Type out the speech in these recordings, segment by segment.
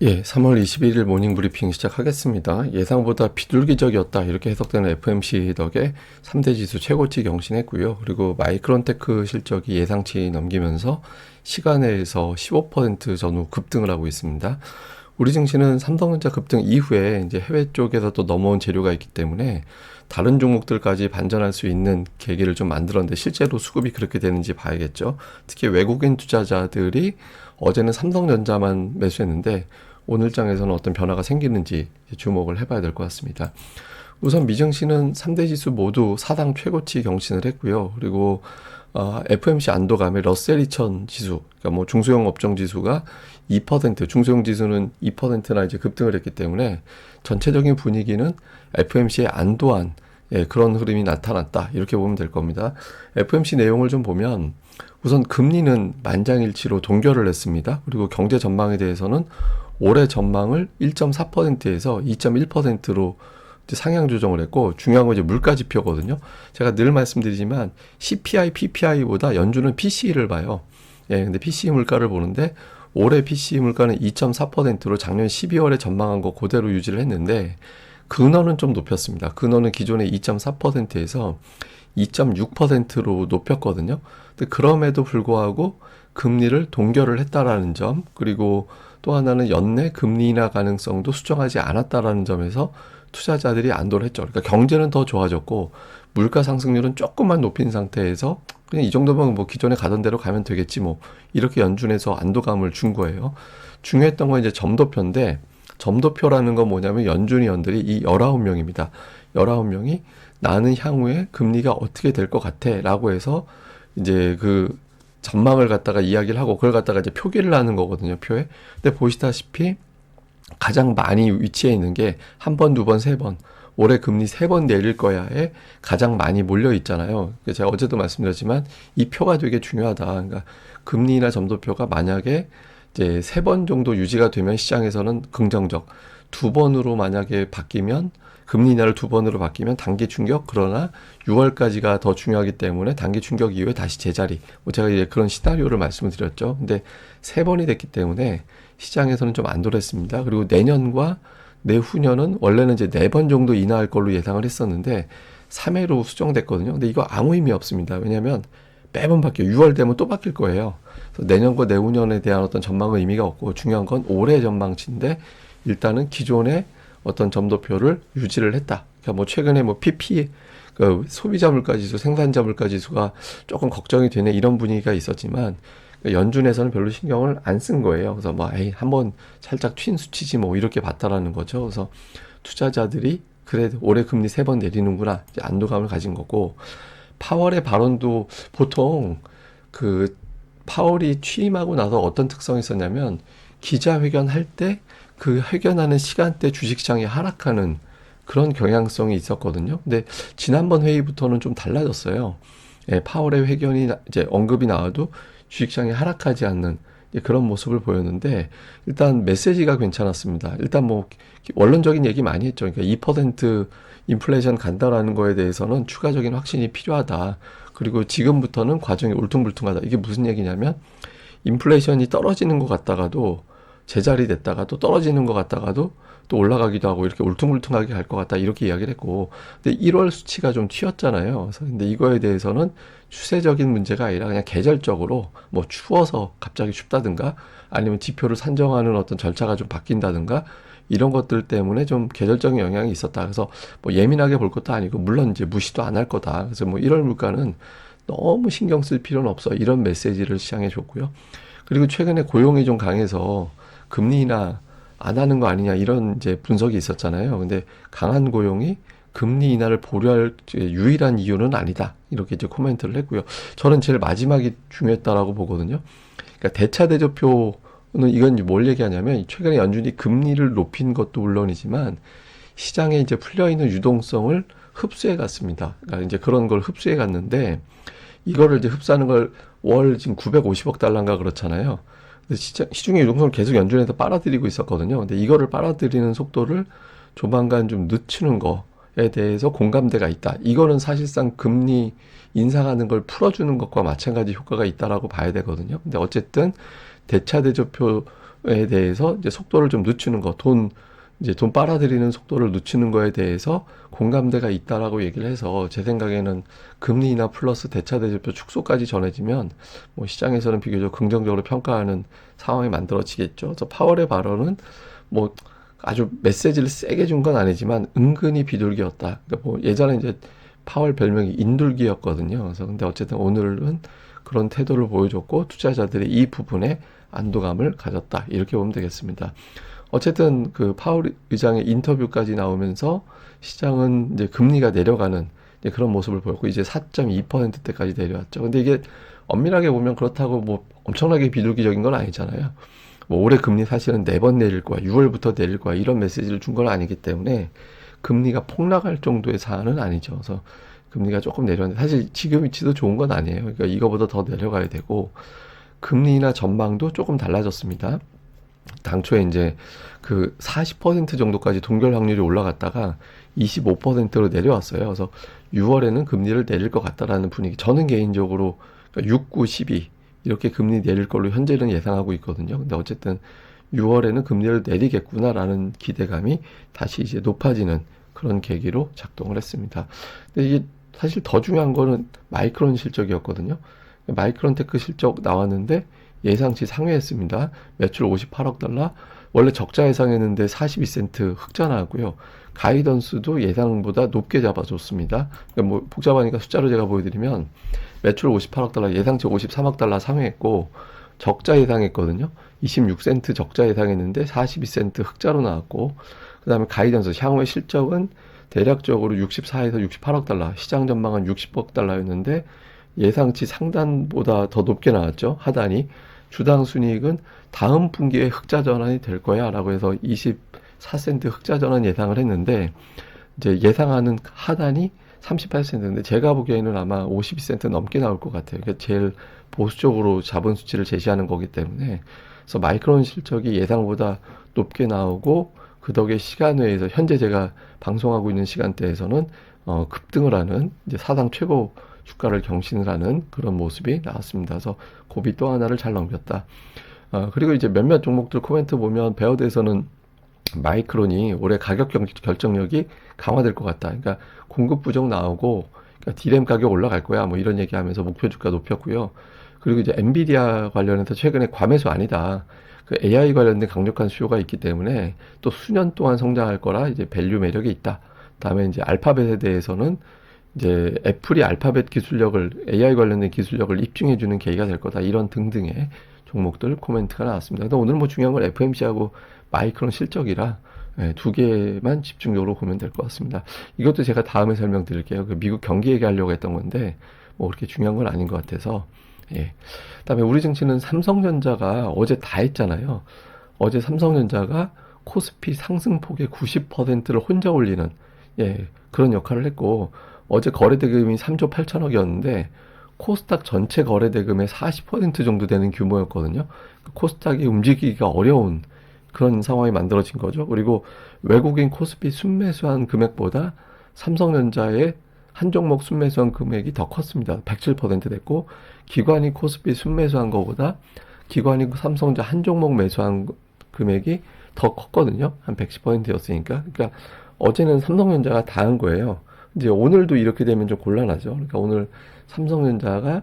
예, 3월 21일 모닝 브리핑 시작하겠습니다. 예상보다 비둘기적이었다 이렇게 해석되는 FMC 덕에 3대 지수 최고치 경신했고요. 그리고 마이크론테크 실적이 예상치 넘기면서 시간에서 15% 전후 급등을 하고 있습니다. 우리 증시는 삼성전자 급등 이후에 이제 해외 쪽에서 또 넘어온 재료가 있기 때문에 다른 종목들까지 반전할 수 있는 계기를 좀 만들었는데 실제로 수급이 그렇게 되는지 봐야겠죠. 특히 외국인 투자자들이 어제는 삼성전자만 매수했는데 오늘 장에서는 어떤 변화가 생기는지 주목을 해봐야 될 것 같습니다. 우선 미증시는 3대 지수 모두 사상 최고치 경신을 했고요. 그리고 FMC 안도감의 러셀 2000 지수, 그러니까 뭐 중소형 업종 지수가 2%, 중소형 지수는 2%나 이제 급등을 했기 때문에 전체적인 분위기는 FMC의 안도한 그런 흐름이 나타났다. 이렇게 보면 될 겁니다. FMC 내용을 좀 보면 우선 금리는 만장일치로 동결을 했습니다. 그리고 경제 전망에 대해서는 올해 전망을 1.4%에서 2.1%로 상향 조정을 했고, 중요한 건 이제 물가 지표거든요. 제가 늘 말씀드리지만 CPI, PPI보다 연준은 PCE를 봐요. 예, 근데 PCE 물가를 보는데 올해 PCE 물가는 2.4%로 작년 12월에 전망한 거 그대로 유지를 했는데 근원은 좀 높였습니다. 근원은 기존의 2.4%에서 2.6%로 높였거든요. 근데 그럼에도 불구하고 금리를 동결을 했다라는 점, 그리고 또 하나는 연내 금리 인하 가능성도 수정하지 않았다라는 점에서 투자자들이 안도를 했죠. 그러니까 경제는 더 좋아졌고 물가 상승률은 조금만 높인 상태에서 그냥 이 정도면 뭐 기존에 가던 대로 가면 되겠지 뭐 이렇게 연준에서 안도감을 준 거예요. 중요했던 건 이제 점도표인데, 점도표라는 건 뭐냐면 연준 위원들이 이 19명입니다. 19명이 나는 향후에 금리가 어떻게 될 것 같아 라고 해서 이제 그 전망을 갖다가 이야기를 하고 그걸 갖다가 이제 표기를 하는 거거든요, 표에. 근데 보시다시피 가장 많이 위치해 있는 게 한 번, 두 번, 세 번. 올해 금리 세 번 내릴 거야에 가장 많이 몰려 있잖아요. 제가 어제도 말씀드렸지만 이 표가 되게 중요하다. 그러니까 금리나 점도표가 만약에 이제 세 번 정도 유지가 되면 시장에서는 긍정적. 두 번으로 만약에 바뀌면 금리 인하를 두 번으로 바뀌면 단기 충격, 그러나 6월까지가 더 중요하기 때문에 단기 충격 이후에 다시 제자리. 뭐 제가 이제 그런 시나리오를 말씀을 드렸죠. 근데 세 번이 됐기 때문에 시장에서는 좀 안도했습니다. 그리고 내년과 내후년은 원래는 이제 네 번 정도 인하할 걸로 예상을 했었는데 3회로 수정됐거든요. 근데 이거 아무 의미 없습니다. 왜냐하면 매번 바뀌어요. 6월 되면 또 바뀔 거예요. 그래서 내년과 내후년에 대한 어떤 전망은 의미가 없고 중요한 건 올해 전망치인데 일단은 기존의 어떤 점도표를 유지를 했다. 그러니까 뭐 최근에 뭐 PP 그 소비자 물가 지수, 생산자 물가 지수가 조금 걱정이 되네 이런 분위기가 있었지만 연준에서는 별로 신경을 안 쓴 거예요. 그래서 뭐 에이 한번 살짝 튄 수치지 뭐 이렇게 봤다라는 거죠. 그래서 투자자들이 그래 올해 금리 세 번 내리는구나 이제 안도감을 가진 거고, 파월의 발언도 보통 그 파월이 취임하고 나서 어떤 특성이 있었냐면 기자회견 할 때 그 회견하는 시간대 주식시장이 하락하는 그런 경향성이 있었거든요. 근데 지난번 회의부터는 좀 달라졌어요. 예, 파월의 회견이 이제 언급이 나와도 주식시장이 하락하지 않는 그런 모습을 보였는데 일단 메시지가 괜찮았습니다. 일단 뭐 원론적인 얘기 많이 했죠. 그러니까 2% 인플레이션 간다라는 거에 대해서는 추가적인 확신이 필요하다. 그리고 지금부터는 과정이 울퉁불퉁하다. 이게 무슨 얘기냐면 인플레이션이 떨어지는 것 같다가도 제자리 됐다가 또 떨어지는 것 같다가도 또 올라가기도 하고 이렇게 울퉁불퉁하게 갈 것 같다 이렇게 이야기를 했고, 근데 1월 수치가 좀 튀었잖아요. 그래서 근데 이거에 대해서는 추세적인 문제가 아니라 그냥 계절적으로 뭐 추워서 갑자기 춥다든가 아니면 지표를 산정하는 어떤 절차가 좀 바뀐다든가 이런 것들 때문에 좀 계절적인 영향이 있었다. 그래서 뭐 예민하게 볼 것도 아니고 물론 이제 무시도 안 할 거다. 그래서 뭐 1월 물가는 너무 신경 쓸 필요는 없어 이런 메시지를 시장에 줬고요. 그리고 최근에 고용이 좀 강해서 금리 인하 안 하는 거 아니냐 이런 이제 분석이 있었잖아요. 근데 강한 고용이 금리 인하를 보류할 유일한 이유는 아니다. 이렇게 이제 코멘트를 했고요. 저는 제일 마지막이 중요했다라고 보거든요. 그러니까 대차 대조표는 이건 뭘 얘기하냐면 최근에 연준이 금리를 높인 것도 물론이지만 시장에 이제 풀려 있는 유동성을 흡수해 갔습니다. 그러니까 이제 그런 걸 흡수해 갔는데 이거를 이제 흡수하는 걸 월 지금 950억 달러인가 그렇잖아요. 시중의 유동성을 계속 연준에서 빨아들이고 있었거든요. 근데 이거를 빨아들이는 속도를 조만간 좀 늦추는 거에 대해서 공감대가 있다. 이거는 사실상 금리 인상하는 걸 풀어주는 것과 마찬가지 효과가 있다라고 봐야 되거든요. 근데 어쨌든 대차 대조표는 대해서 이제 속도를 좀 늦추는 거, 이제 돈 빨아들이는 속도를 늦추는 거에 대해서 공감대가 있다라고 얘기를 해서 제 생각에는 금리 인하 플러스 대차 대조표 축소까지 전해지면 뭐 시장에서는 비교적 긍정적으로 평가하는 상황이 만들어지겠죠. 그래서 파월의 발언은 뭐 아주 메시지를 세게 준 건 아니지만 은근히 비둘기였다. 그러니까 뭐 예전에 이제 파월 별명이 인둘기였거든요. 그래서 근데 어쨌든 오늘은 그런 태도를 보여줬고 투자자들이 이 부분에 안도감을 가졌다. 이렇게 보면 되겠습니다. 어쨌든 그 파월 의장의 인터뷰까지 나오면서 시장은 이제 금리가 내려가는 이제 그런 모습을 보였고 이제 4.2%대까지 내려왔죠. 근데 이게 엄밀하게 보면 그렇다고 뭐 엄청나게 비둘기적인 건 아니잖아요. 뭐 올해 금리 사실은 4번 내릴 거야, 6월부터 내릴 거야 이런 메시지를 준 건 아니기 때문에 금리가 폭락할 정도의 사안은 아니죠. 그래서 금리가 조금 내려왔는데 사실 지금 위치도 좋은 건 아니에요. 그러니까 이거보다 더 내려가야 되고 금리나 전망도 조금 달라졌습니다. 당초에 이제 그 40% 정도까지 동결 확률이 올라갔다가 25%로 내려왔어요. 그래서 6월에는 금리를 내릴 것 같다라는 분위기. 저는 개인적으로 6, 9, 12 이렇게 금리 내릴 걸로 현재는 예상하고 있거든요. 근데 어쨌든 6월에는 금리를 내리겠구나라는 기대감이 다시 이제 높아지는 그런 계기로 작동을 했습니다. 근데 이게 사실 더 중요한 거는 마이크론 실적이었거든요. 마이크론 테크 실적 나왔는데 예상치 상회했습니다. 매출 58억 달러, 원래 적자 예상했는데 42센트 흑자 나왔고요. 가이던스도 예상보다 높게 잡아줬습니다. 그러니까 뭐 복잡하니까 숫자로 제가 보여드리면 매출 58억 달러, 예상치 53억 달러 상회했고 적자 예상했거든요. 26센트 적자 예상했는데 42센트 흑자로 나왔고 그 다음에 가이던스 향후의 실적은 대략적으로 64에서 68억 달러, 시장 전망은 60억 달러였는데 예상치 상단보다 더 높게 나왔죠. 하단이. 주당 순이익은 다음 분기에 흑자 전환이 될 거야 라고 해서 24센트 흑자 전환 예상을 했는데 이제 예상하는 하단이 38센트인데 제가 보기에는 아마 52센트 넘게 나올 것 같아요. 그러니까 제일 보수적으로 잡은 수치를 제시하는 거기 때문에 그래서 마이크론 실적이 예상보다 높게 나오고 그 덕에 시간외에서 현재 제가 방송하고 있는 시간대에서는 급등을 하는 이제 사상 최고 주가를 경신을 하는 그런 모습이 나왔습니다. 그래서 고비 또 하나를 잘 넘겼다. 그리고 이제 몇몇 종목들 코멘트 보면 베어드에서는 마이크론이 올해 가격 결정력이 강화될 것 같다. 그러니까 공급 부족 나오고 그러니까 D램 가격 올라갈 거야. 뭐 이런 얘기하면서 목표 주가 높였고요. 그리고 이제 엔비디아 관련해서 최근에 과매수 아니다. 그 AI 관련된 강력한 수요가 있기 때문에 또 수년 동안 성장할 거라 이제 밸류 매력이 있다. 다음에 이제 알파벳에 대해서는 이제 애플이 알파벳 기술력을 AI 관련된 기술력을 입증해 주는 계기가 될 거다. 이런 등등의 종목들 코멘트가 나왔습니다. 근데 오늘 뭐 중요한 건 FMC하고 마이크론 실적이라 두 개만 집중적으로 보면 될 것 같습니다. 이것도 제가 다음에 설명드릴게요. 그 미국 경기 얘기하려고 했던 건데 뭐 그렇게 중요한 건 아닌 것 같아서. 예. 그다음에 우리 증시는 삼성전자가 어제 다 했잖아요. 어제 삼성전자가 코스피 상승폭의 90%를 혼자 올리는 그런 역할을 했고 어제 거래대금이 3조 8천억이었는데 코스닥 전체 거래대금의 40% 정도 되는 규모였거든요. 코스닥이 움직이기가 어려운 그런 상황이 만들어진 거죠. 그리고 외국인 코스피 순매수한 금액보다 삼성전자의 한 종목 순매수한 금액이 더 컸습니다. 107% 됐고 기관이 코스피 순매수한 것보다 기관이 삼성전자 한 종목 매수한 금액이 더 컸거든요. 한 110%였으니까. 그러니까 어제는 삼성전자가 다 한 거예요. 이제 오늘도 이렇게 되면 좀 곤란하죠. 그러니까 오늘 삼성전자가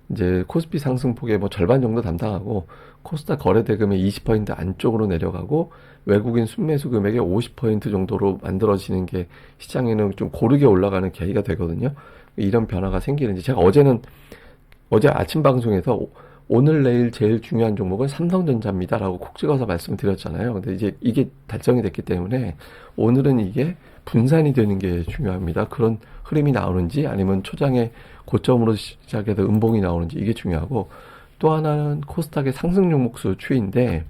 이제 코스피 상승폭의 뭐 절반 정도 담당하고 코스닥 거래대금의 20% 안쪽으로 내려가고 외국인 순매수 금액의 50% 정도로 만들어지는 게 시장에는 좀 고르게 올라가는 계기가 되거든요. 이런 변화가 생기는지 제가 어제 아침 방송에서 오늘 내일 제일 중요한 종목은 삼성전자입니다라고 콕 찍어서 말씀드렸잖아요. 근데 이제 이게 달성이 됐기 때문에 오늘은 이게 분산이 되는 게 중요합니다. 그런 흐름이 나오는지 아니면 초장에 고점으로 시작해서 음봉이 나오는지 이게 중요하고 또 하나는 코스닥의 상승 종목수 추이인데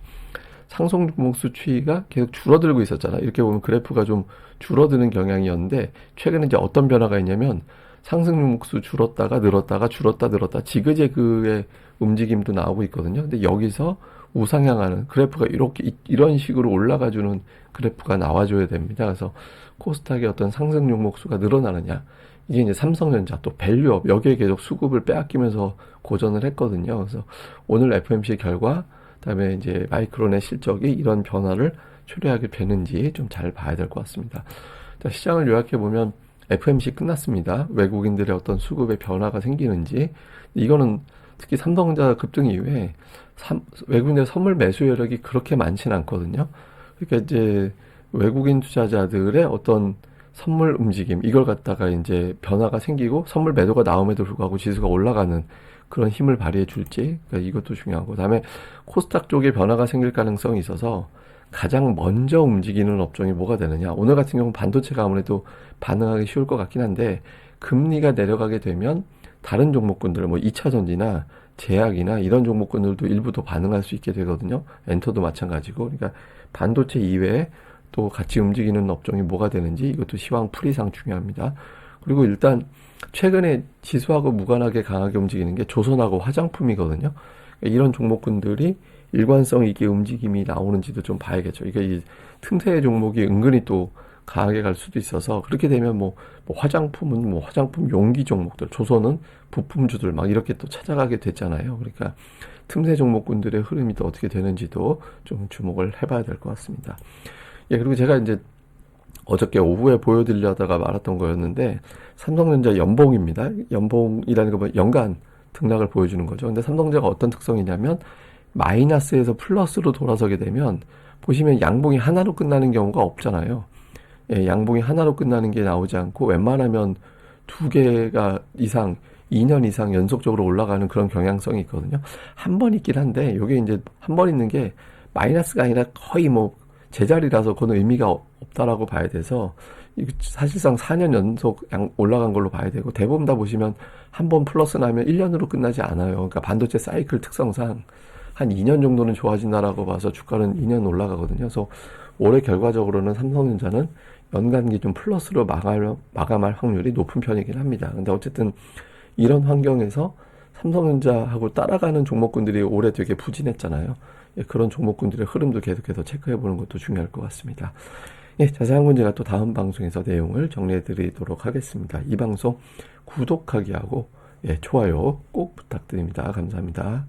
상승 종목수 추이가 계속 줄어들고 있었잖아요. 이렇게 보면 그래프가 좀 줄어드는 경향이었는데 최근에 이제 어떤 변화가 있냐면 상승 종목수 줄었다가 늘었다가 줄었다 늘었다 지그재그의 움직임도 나오고 있거든요. 근데 여기서 우상향하는 그래프가 이런 식으로 올라가주는 그래프가 나와줘야 됩니다. 그래서 코스닥의 어떤 상승 종목수가 늘어나느냐 이게 이제 삼성전자 또 밸류업 여기에 계속 수급을 빼앗기면서 고전을 했거든요. 그래서 오늘 FOMC 결과 그다음에 이제 마이크론의 실적이 이런 변화를 초래하게 되는지 좀 잘 봐야 될 것 같습니다. 자, 시장을 요약해 보면 FMC 끝났습니다. 외국인들의 어떤 수급의 변화가 생기는지, 이거는 특히 삼성전자 급등 이후에 외국인들의 선물 매수 여력이 그렇게 많지는 않거든요. 그러니까 이제 외국인 투자자들의 어떤 선물 움직임, 이걸 갖다가 이제 변화가 생기고 선물 매도가 나옴에도 불구하고 지수가 올라가는 그런 힘을 발휘해 줄지, 그러니까 이것도 중요하고, 다음에 코스닥 쪽에 변화가 생길 가능성이 있어서 가장 먼저 움직이는 업종이 뭐가 되느냐. 오늘 같은 경우는 반도체가 아무래도 반응하기 쉬울 것 같긴 한데, 금리가 내려가게 되면 다른 종목군들, 뭐 2차 전지나 제약이나 이런 종목군들도 일부 더 반응할 수 있게 되거든요. 엔터도 마찬가지고. 그러니까 반도체 이외에 또 같이 움직이는 업종이 뭐가 되는지, 이것도 시황 풀이상 중요합니다. 그리고 일단 최근에 지수하고 무관하게 강하게 움직이는 게 조선하고 화장품이거든요. 그러니까 이런 종목군들이 일관성 있게 움직임이 나오는지도 좀 봐야겠죠. 이게 이 틈새 종목이 은근히 또 강하게 갈 수도 있어서, 그렇게 되면 뭐 화장품은 뭐 화장품 용기 종목들, 조선은 부품주들 막 이렇게 또 찾아가게 됐잖아요. 그러니까 틈새 종목군들의 흐름이 또 어떻게 되는지도 좀 주목을 해봐야 될 것 같습니다. 예, 그리고 제가 이제 어저께 오후에 보여드리려다가 말았던 거였는데, 삼성전자 연봉입니다. 연봉이라는 거 뭐 연간 등락을 보여주는 거죠. 근데 삼성전자가 어떤 특성이냐면, 마이너스에서 플러스로 돌아서게 되면 보시면 양봉이 하나로 끝나는 경우가 없잖아요. 예, 양봉이 하나로 끝나는 게 나오지 않고 웬만하면 두 개가 이상 2년 이상 연속적으로 올라가는 그런 경향성이 있거든요. 한 번 있긴 한데, 이게 이제 한 번 있는 게 마이너스가 아니라 거의 뭐 제자리라서 그건 의미가 없다라고 봐야 돼서, 사실상 4년 연속 올라간 걸로 봐야 되고, 대부분 다 보시면 한 번 플러스 나면 1년으로 끝나지 않아요. 그러니까 반도체 사이클 특성상 한 2년 정도는 좋아진다라고 봐서 주가는 2년 올라가거든요. 그래서 올해 결과적으로는 삼성전자는 연간 기준 플러스로 마감할 확률이 높은 편이긴 합니다. 근데 어쨌든 이런 환경에서 삼성전자하고 따라가는 종목군들이 올해 되게 부진했잖아요. 예, 그런 종목군들의 흐름도 계속해서 체크해 보는 것도 중요할 것 같습니다. 예, 자세한 건 제가 또 다음 방송에서 내용을 정리해 드리도록 하겠습니다. 이 방송 구독하기 하고, 예, 좋아요 꼭 부탁드립니다. 감사합니다.